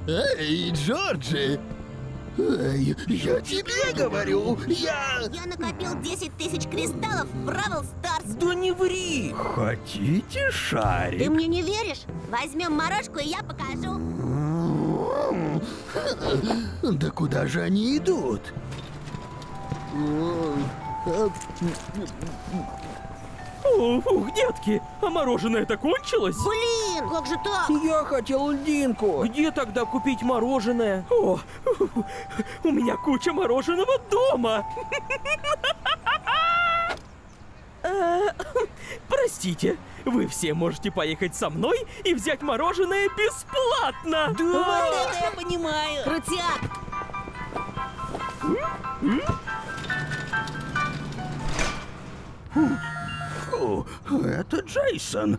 Эй, Джорджи! Эй, я тебе говорю, Я накопил 10 тысяч кристаллов в Бравл Старс. Да не ври! Хотите Ты шарик? мне не веришь? Возьмем морожку, и я покажу. Да куда же они идут? Ух, детки, а мороженое-то кончилось? Блин, как же так? Я хотел льдинку. Где тогда купить мороженое? О, у меня куча мороженого дома. Простите, вы все можете поехать со мной и взять мороженое бесплатно. Вот это я понимаю. Крутяк! О, это Джейсон.